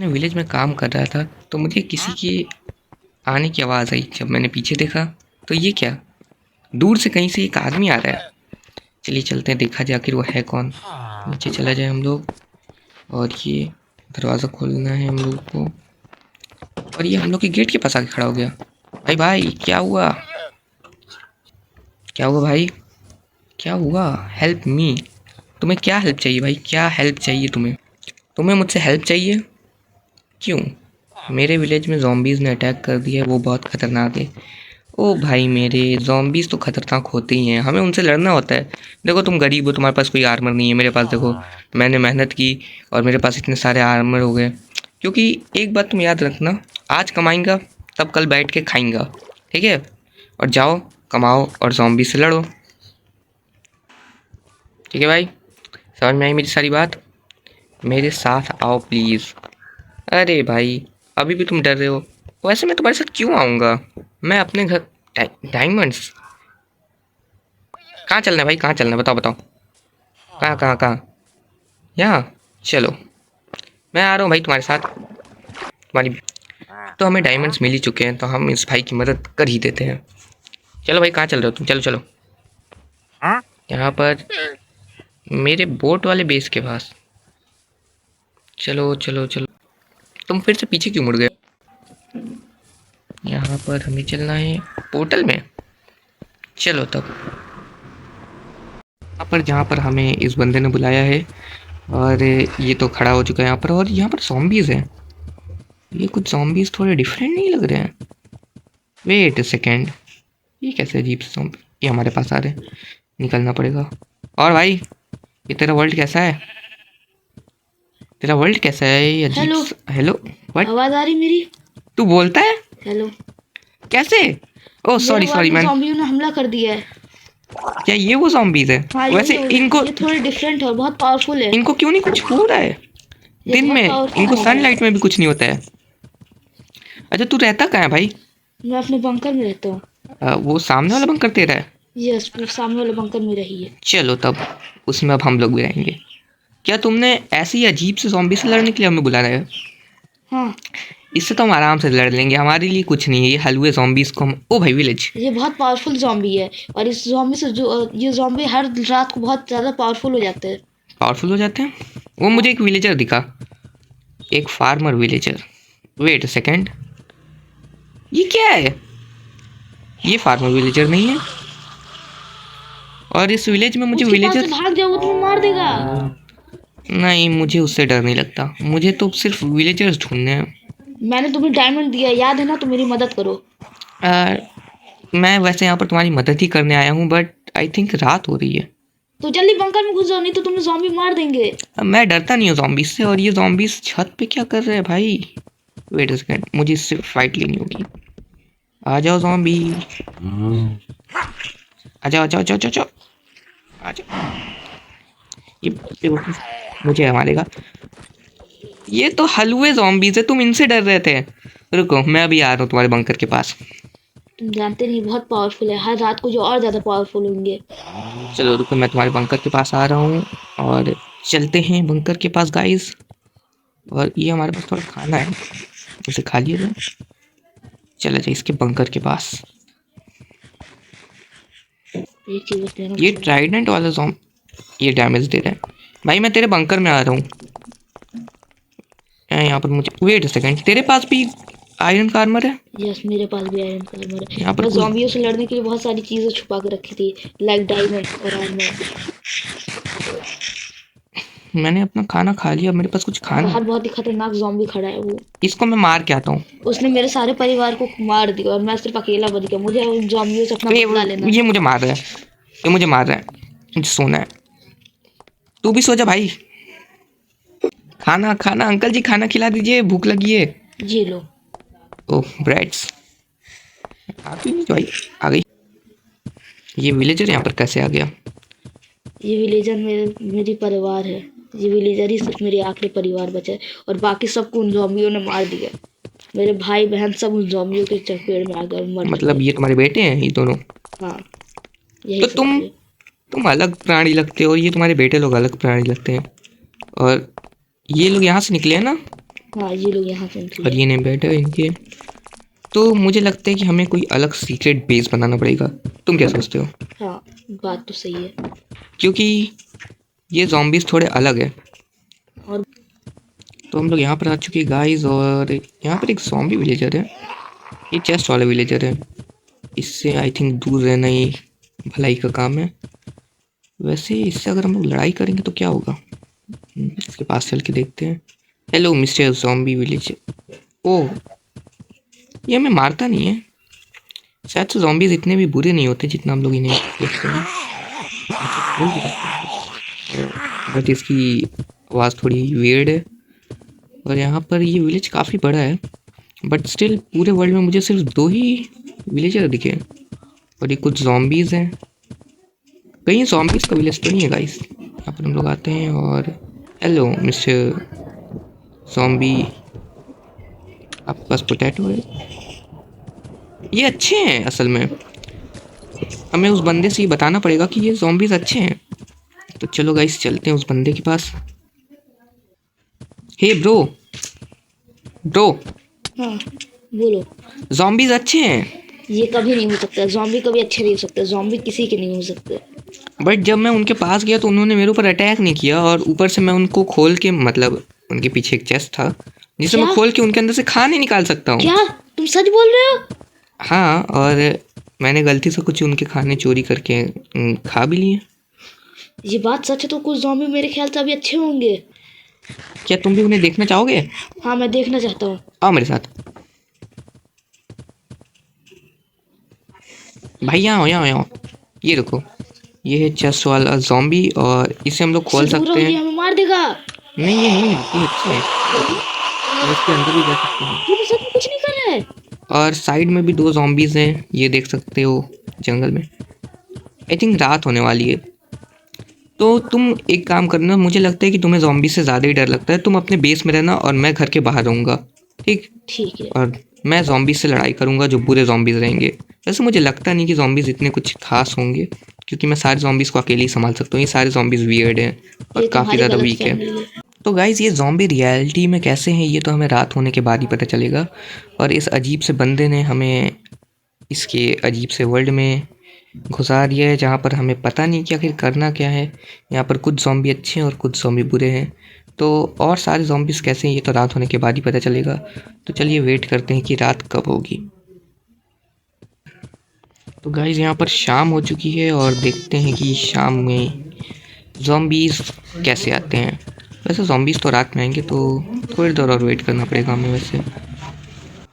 मैं विलेज में काम कर रहा था तो मुझे किसी की आने की आवाज़ आई। जब मैंने पीछे देखा तो ये क्या, दूर से कहीं से एक आदमी आ रहा है। चलिए चलते हैं, देखा जाए आखिर वो है कौन। नीचे चला जाए हम लोग, और ये दरवाज़ा खोलना है हम लोग को। और ये हम लोग के गेट के पास आके खड़ा हो गया। भाई भाई क्या हुआ, क्या हुआ भाई, क्या हुआ? Help me. तुम्हें क्या हेल्प चाहिए भाई, क्या हेल्प चाहिए तुम्हें? तुम्हें मुझसे हेल्प चाहिए? क्यों? मेरे विलेज में ज़ॉम्बीज़ ने अटैक कर दिया है, वो बहुत ख़तरनाक है। ओ भाई, मेरे ज़ॉम्बीज़ तो ख़तरनाक होते ही हैं, हमें उनसे लड़ना होता है। देखो तुम गरीब हो, तुम्हारे पास कोई आर्मर नहीं है। मेरे पास देखो, मैंने मेहनत की और मेरे पास इतने सारे आर्मर हो गए। क्योंकि एक बात तुम याद रखना, आज कमाएंगा तब कल बैठ के खाएंगा, ठीक है? और जाओ कमाओ और ज़ॉम्बी से लड़ो, ठीक है भाई? समझ में आई मेरी सारी बात? मेरे साथ आओ प्लीज़। अरे भाई, अभी भी तुम डर रहे हो? वैसे मैं तुम्हारे साथ क्यों आऊँगा? मैं अपने घर डायमंड्स, कहाँ चलना है भाई, कहाँ चलना है बताओ बताओ। कहाँ कहाँ कहाँ? यहाँ? चलो मैं आ रहा हूँ भाई तुम्हारे साथ। तुम्हारी तो हमें डायमंड्स मिल ही चुके हैं, तो हम इस भाई की मदद कर ही देते हैं। चलो भाई, कहाँ चल रहे हो तुम? चलो चलो यहाँ पर, मेरे बोट वाले बेस के पास। चलो चलो चलो। तुम फिर से पीछे क्यों मुड़ गए? यहाँ पर हमें चलना है पोर्टल में। चलो तब, यहाँ पर जहाँ पर हमें इस बंदे ने बुलाया है, और ये तो खड़ा हो चुका है यहाँ पर। और यहाँ पर zombies हैं। ये कुछ zombies थोड़े डिफरेंट नहीं लग रहे हैं? वेट अ सेकेंड, ये कैसे अजीब से zombie ये हमारे पास आ रहे हैं? निकलना पड़ेगा। और भाई, ये तेरा वर्ल्ड कैसा है? तेरा वर्ल्ड कैसा है ये अजीब हेलो, हेलो, व्हाट? आवाज आ रही मेरी? तू बोलता है हेलो, कैसे? ओह मेरे सॉरी वर्ल्ड सॉरी में मैन। ज़ॉम्बियों ने हमला कर दिया है। क्या ये वो zombies है? हाँ, वैसे इनको, ये थोड़े डिफरेंट है और बहुत पावरफुल है। इनको क्यों नहीं कुछ हो रहा है? ये दिन बहुत में पावरफुल इनको है। सनलाइट में भी कुछ नहीं होता है। अच्छा तू रहता कहाँ है भाई? मैं अपने बंकर में रहता हूँ। वो सामने वाला बंकर तेरा है? यस, वो सामने वाले बंकर में रही है। चलो तब, उसमें अब हम लोग भी रहेंगे। क्या तुमने ऐसी अजीब से जॉम्बी से लड़ने के लिए हमें बुला रहे हो? हाँ, इससे तो हम आराम से लड़ लेंगे, हमारे लिए कुछ नहीं है ये हलवे zombies को हम। ओ भाई विलेज, ये बहुत पावरफुल ज़ॉम्बी है। और इस ज़ॉम्बी से जो ये ज़ॉम्बी हर रात को बहुत ज़्यादा पावरफुल हो जाते हैं। पावरफुल हो जाते हैं। वो हाँ, मुझे एक विलेजर दिखा, एक farmer villager. Wait a second, ये क्या है? ये फार्मर विलेजर नहीं है, और इस विलेज में मुझे उसके पास से विलेजर, भाग जाओ, वो तुम्हें मार देगा। नहीं मुझे उससे डर नहीं लगता, मुझे तो सिर्फ विलेजर्स ढूंढने हैं। मैंने तुम्हें डायमंड दिया, याद है ना? तो मेरी मदद करो। आ, मैं वैसे यहाँ पर तुम्हारी मदद ही करने आया हूँ, बट आई थिंक रात हो रही है। तो जल्दी बंकर में घुस जाओ, नहीं तो तुम्हें ज़ॉम्बी मार देंगे। अब मैं डरता नहीं हूँ zombies से, और ये zombies छत पे क्या कर रहे हैं भाई? वेट अ सेकेंड, मुझे इससे फाइट लेनी होगी। आ जाओ zombie, आ जाओ आ जाओ आ जाओ आ जाओ आ जाओ। ये मुझे मारेगा। ये तो हलवे zombies है, तुम इनसे डर रहे थे? रुको मैं अभी आ रहा हूँ तुम्हारे बंकर के पास। तुम जानते नहीं, बहुत पावरफुल है। हर रात को जो और ज्यादा पावरफुल होंगे। चलो रुको, मैं तुम्हारे बंकर के पास आ रहा हूँ, और चलते हैं बंकर के पास गाइस। और ये हमारे पास थोड़ा खाना है, उसे खा लिया जाए। चला जाए इसके बंकर के पास। एक चीज बताना ये पड़ेगा। ट्राइडेंट वाला जॉम ये डैमेज दे रहा है। भाई मैं तेरे बंकर में आ रहा हूँ। यहाँ पर मुझे, वेट सेकंड, तेरे पास भी आयरन का आर्मर है? यस, मेरे पास भी आयरन का आर्मर है। यहाँ पर मैं कुछ, ज़ॉम्बियों से लड़ने के लिए बहुत सारी चीजें छुपा के रखी थी, लाइक डायमंड और आर्मर। मैंने अपना खाना खा लिया, मेरे पास कुछ खाना, बाहर बहुत ही खतरनाक ज़ॉम्बी खड़ा है। वो इसको मैं मार के आता हूँ। उसने मेरे सारे परिवार को मार दिया और मैं सिर्फ अकेला बच गया। मुझे उन ज़ॉम्बियों से अपना बदला लेना ये है। मुझे मार रहा है, ये मुझे मार रहा है, मुझे सोना है। तू भी सो जा भाई। खाना खाना अंकल जी, खाना खिला दीजिए, भूख लगी है। जी लो। ओह ब्रेड्स, आती नहीं भाई, आ गई। ये विलेजर यहाँ पर कैसे आ गया? ये विलेजर मेरी परिवार है। ये विलेजर ही सिर्फ मेरे आखिरी परिवार बचा है और बाकी सबको उन ज़ॉम्बियों ने मार दिया। मेरे भाई बहन सब उन ज़ॉम्बियों के चपेट में आ गए, मर मतलब चुके। ये तुम्हारे बेटे हैं ये दोनों? हाँ, यही तो समझिए। तुम अलग प्राणी लगते हो, और ये तुम्हारे बेटे लोग अलग प्राणी लगते हैं। और ये लोग यहाँ से निकले हैं ना? हाँ ये लोग यहाँ से निकले। और ये नहीं बैठे इनके। तो मुझे लगता है कि हमें कोई अलग सीक्रेट बेस बनाना पड़ेगा। तुम क्या सोचते हो? हाँ बात तो सही है। क्योंकि ये zombies थोड़े अलग है। और तो हम लोग यहाँ पर आ चुके हैं गाइस, और यहाँ पर एक zombie विलेजर है। ये चेस्ट वाला विलेजर है। इससे आई थिंक दूर रहना ही भलाई का काम है। वैसे इससे अगर हम लोग लड़ाई करेंगे तो क्या होगा? इसके पास चल के देखते हैं। Hello mister zombie villager. Oh, ये हमें मारता नहीं है। शायद से zombies इतने भी बुरे नहीं होते जितना हम लोग इन्हें देखते हैं। बट इसकी आवाज़ थोड़ी वियर्ड है। और यहाँ पर ये विलेज काफ़ी बड़ा है, बट स्टिल पूरे वर्ल्ड में मुझे सिर्फ 2 ही विलेजर दिखे। और ये कुछ zombies हैं। कहीं zombies का विलेज तो नहीं है गाइस। यहाँ पर हम लोग आते हैं और हेलो मिस्टर ज़ॉम्बी, आपके पास पोटैटो है? ये अच्छे हैं असल में। हमें उस बंदे से ये बताना पड़ेगा कि ये zombies अच्छे हैं। तो चलो गाइस चलते हैं उस बंदे के पास। हे ब्रो, ब्रो, हाँ बोलो। zombies अच्छे हैं। ये कभी नहीं हो सकता, जॉम्बी कभी अच्छे नहीं हो सकते, जॉम्बी किसी के नहीं हो सकते। बट जब मैं उनके पास गया तो उन्होंने मेरे ऊपर अटैक नहीं किया, और ऊपर से मैं उनको खोल के, मतलब उनके पीछे एक चेस्ट था जिसे मैं क्या? खोल के उनके अंदर से खाने निकाल सकता हूँ। क्या तुम सच बोल रहे हो? हाँ, और मैंने गलती से कुछ उनके खाने चोरी करके खा भी लिए। ये बात सच है तो कुछ जॉम्बी मेरे ख्याल से अभी अच्छे होंगे। क्या तुम भी उन्हें देखना चाहोगे? हाँ मैं देखना चाहता हूँ। आओ मेरे साथ। भाई यहाँ आओ, यहाँ आओ, यहाँ आओ। ये रुको, ये है चेस्ट वाला ज़ॉम्बी, और इसे हम लोग खोल इससे दूर सकते रहो, ये हैं। हमें मार देगा। नहीं ये नहीं, ये अच्छे हैं। और इसके अंदर भी जा सकते हैं। ये तो सच में कुछ नहीं कर रहा है। और साइड में भी 2 zombies हैं, ये देख सकते हो जंगल में। आई थिंक रात होने वाली है। तो तुम एक काम करना, मुझे लगता है कि तुम्हें zombies से ज़्यादा ही डर लगता है। तुम अपने बेस में रहना और मैं घर के बाहर रहूँगा, ठीक? ठीक है। और मैं zombies से लड़ाई करूँगा जो बुरे zombies रहेंगे। वैसे मुझे लगता नहीं कि zombies इतने कुछ खास होंगे, क्योंकि मैं सारे zombies को अकेले ही संभाल सकता हूँ। ये सारे zombies वियर्ड हैं और ये काफ़ी तुम्हारी ज़्यादा गलत वीक है। फहमी है। तो गाइज़ ये ज़ॉम्बी रियलिटी में कैसे हैं ये तो हमें रात होने के बाद ही पता चलेगा। और इस अजीब से बंदे ने हमें इसके अजीब से वर्ल्ड में घुसा दिया है, जहाँ पर हमें पता नहीं कि आखिर करना क्या है। यहाँ पर कुछ ज़ॉम्बी अच्छे हैं और कुछ ज़ॉम्बी बुरे हैं। तो और सारे ज़ॉम्बीज़ कैसे हैं ये तो रात होने के बाद ही पता चलेगा। तो चलिए वेट करते हैं कि रात कब होगी। तो गाइज़ यहाँ पर शाम हो चुकी है, और देखते हैं कि शाम में ज़ॉम्बीज़ कैसे आते हैं। वैसे ज़ॉम्बीज़ तो रात में आएंगे, तो थोड़ी देर और वेट करना पड़ेगा हमें वैसे।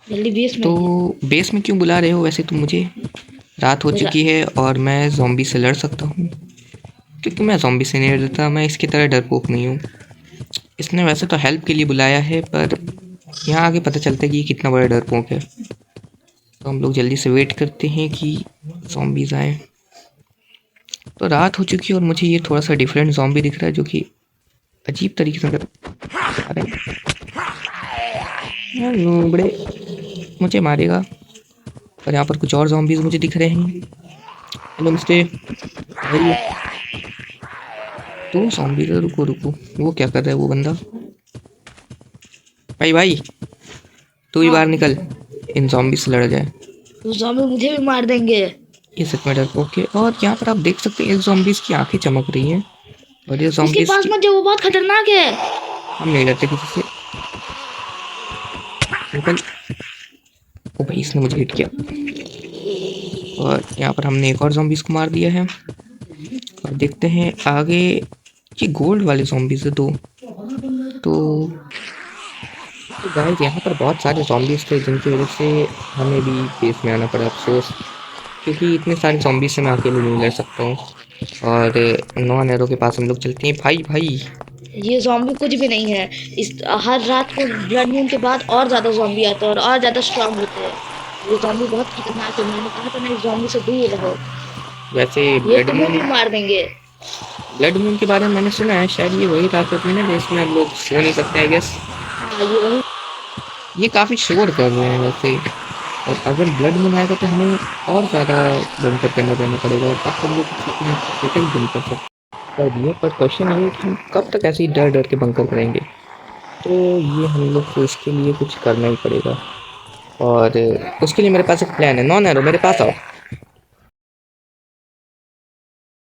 जल्दी बेस में तो आइए। बेस में क्यों बुला रहे हो वैसे तुम मुझे? रात हो चुकी है और मैं ज़ॉम्बी से लड़ सकता हूँ, क्योंकि मैं ज़ॉम्बी से नहीं डरता। मैं इसकी तरह डरपोक नहीं हूँ। इसने वैसे तो हेल्प के लिए बुलाया है, पर यहाँ आगे पता चलता है कि ये कितना बड़ा डरपोक है। तो हम लोग जल्दी से वेट करते हैं कि ज़ॉम्बीज़ आए। तो रात हो चुकी है और मुझे ये थोड़ा सा डिफरेंट ज़ॉम्बी दिख रहा है, जो कि अजीब तरीके से अरे बड़े मुझे मारेगा। और यहाँ पर कुछ और ज़ॉम्बीज़ मुझे दिख रहे हैं। हेलो मिस्टर, तो ज़ॉम्बी, रुको रुको, वो क्या कर रहा है वो बंदा? भाई भाई, तू ही बाहर निकल, इन ज़ॉम्बी से लड़ जाए। तो जॉम्बी मुझे भी मार देंगे। ये सच में डरपोक है। और यहाँ पर आप देख सकते हैं इस ज़ॉम्बीज़ की आंखें चमक रही हैं, और ये उसके ज़ॉम्बीज़ पास की, मत जाओ, वो बहुत खतरनाक है। हम नहीं डरते किसी से। निकल। ओ भाई, इसने मुझे हिट किया। और यहाँ पर हमने एक और ज़ॉम्बीज़ को मार दिया है। और देखते हैं आगे, ये गोल्ड वाले ज़ॉम्बीज़ है 2। तो गाइस यहाँ पर बहुत सारे ज़ॉम्बीज़ थे, जिनकी वजह से हमें भी बेस में आना पड़ा, अफसोस। क्योंकि इतने सारे ज़ॉम्बीज़ से मैं अकेले नहीं लड़ सकता हूँ। और नॉन एरो के पास हम लोग चलते हैं। भाई भाई, ये जॉम्बी कुछ भी नहीं है। इस हर रात को ब्लड मून के बाद और ज्यादा जॉम्बी आते हैं और ज्यादा स्ट्रांग होते हैं। ये जॉम्बी बहुत खतरनाक है, मैंने कहा था ना इस जॉम्बी से दूर रहो। वैसे ये ब्लड तुम्हें मून, भी मार देंगे। ब्लड मून के बारे में मैंने सुना है, शायद ये वही रात होती है ना जिसमें हम लोग सो नहीं सकते, आई गेस। हाँ ये वही। ये काफ़ी शोर कर रहे हैं वैसे। और अगर ब्लड मून आएगा तो हमें और ज़्यादा बंकर करना रहना पड़ेगा, और तब हम लोग प्रोटेक्ट भी नहीं कर सकते। पर क्वेश्चन ये है कि हम कब तक ऐसे ही डर डर के बंकर करेंगे? तो ये हम लोग को इसके लिए कुछ करना ही पड़ेगा, और उसके लिए मेरे पास एक प्लान है। नॉन एरो मेरे पास आओ।